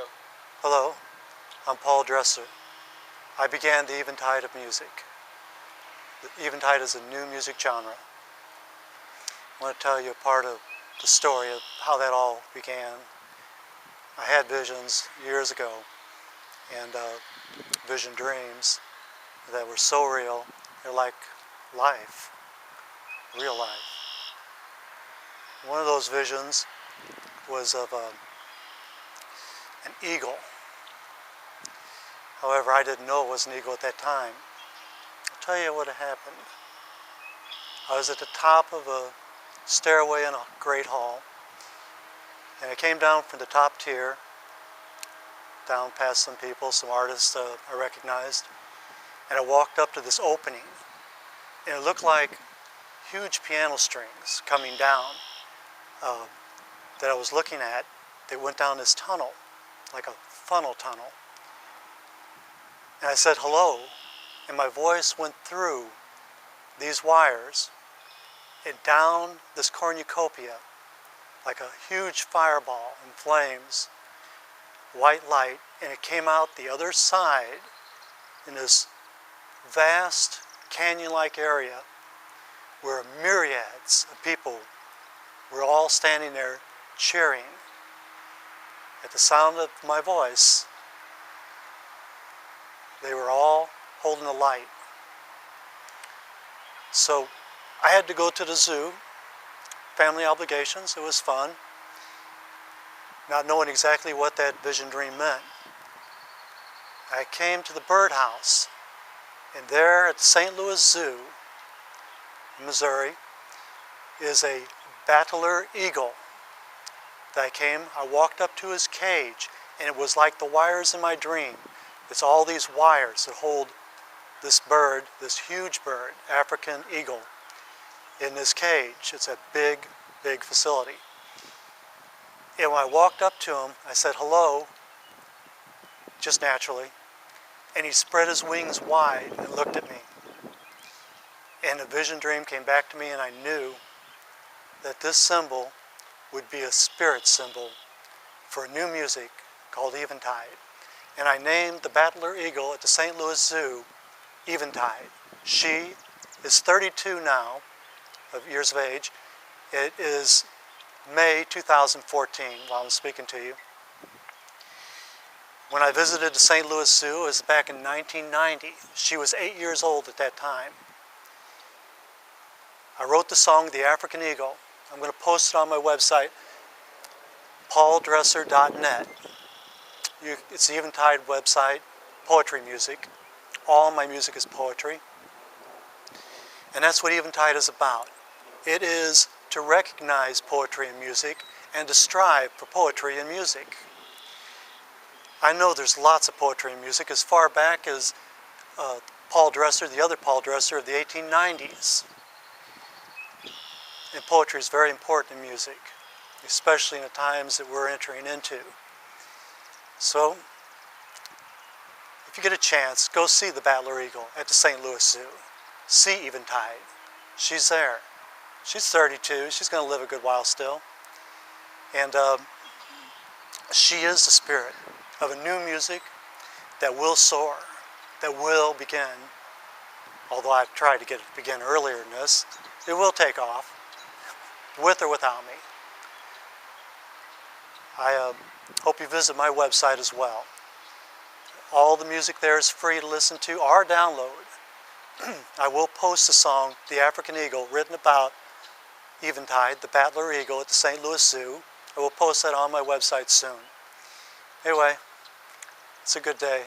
go. Hello, I'm Paul Dresser. I began the Eventide of music. The Eventide is a new music genre. I want to tell you a part of the story of how that all began. I had visions years ago, and vision dreams that were so real, they're like life, real life. One of those visions was of an eagle. However, I didn't know it was an eagle at that time. I'll tell you what had happened. I was at the top of a stairway in a great hall, and I came down from the top tier, down past some people, some artists I recognized, and I walked up to this opening, and it looked like huge piano strings coming down that I was looking at. They went down this tunnel, like a funnel tunnel. And I said hello, and my voice went through these wires and down this cornucopia like a huge fireball in flames, white light, and it came out the other side in this vast canyon-like area where myriads of people were all standing there cheering. At the sound of my voice, they were all holding a light. So I had to go to the zoo, family obligations. It was fun, not knowing exactly what that vision dream meant. I came to the birdhouse, and there at the St. Louis Zoo in Missouri is a battler eagle. I walked up to his cage, and it was like the wires in my dream. It's all these wires that hold this bird, this huge bird, African eagle, in this cage. It's a big, big facility. And when I walked up to him, I said hello, just naturally, and he spread his wings wide and looked at me. And a vision dream came back to me, and I knew that this symbol would be a spirit symbol for new music called Eventide. And I named the battler eagle at the St. Louis Zoo Eventide. She is 32 now, of years of age. It is May 2014 while I'm speaking to you. When I visited the St. Louis Zoo, it was back in 1990. She was 8 years old at that time. I wrote the song, The African Eagle. I'm going to post it on my website, pauldresser.net. It's the Eventide website, poetry music. All my music is poetry. And that's what Eventide is about. It is to recognize poetry and music and to strive for poetry and music. I know there's lots of poetry and music as far back as Paul Dresser, the other Paul Dresser of the 1890s. And poetry is very important in music, especially in the times that we're entering into. So, if you get a chance, go see the battler eagle at the St. Louis Zoo. See Eventide. She's there. She's 32. She's going to live a good while still. And she is the spirit of a new music that will soar, that will begin. Although I've tried to get it to begin earlier than this, it will take off, with or without me. I hope you visit my website as well. All the music there is free to listen to or download. I will post a song, The African Eagle, written about Eventide, the battler eagle at the St. Louis Zoo. I will post that on my website soon. Anyway, it's a good day.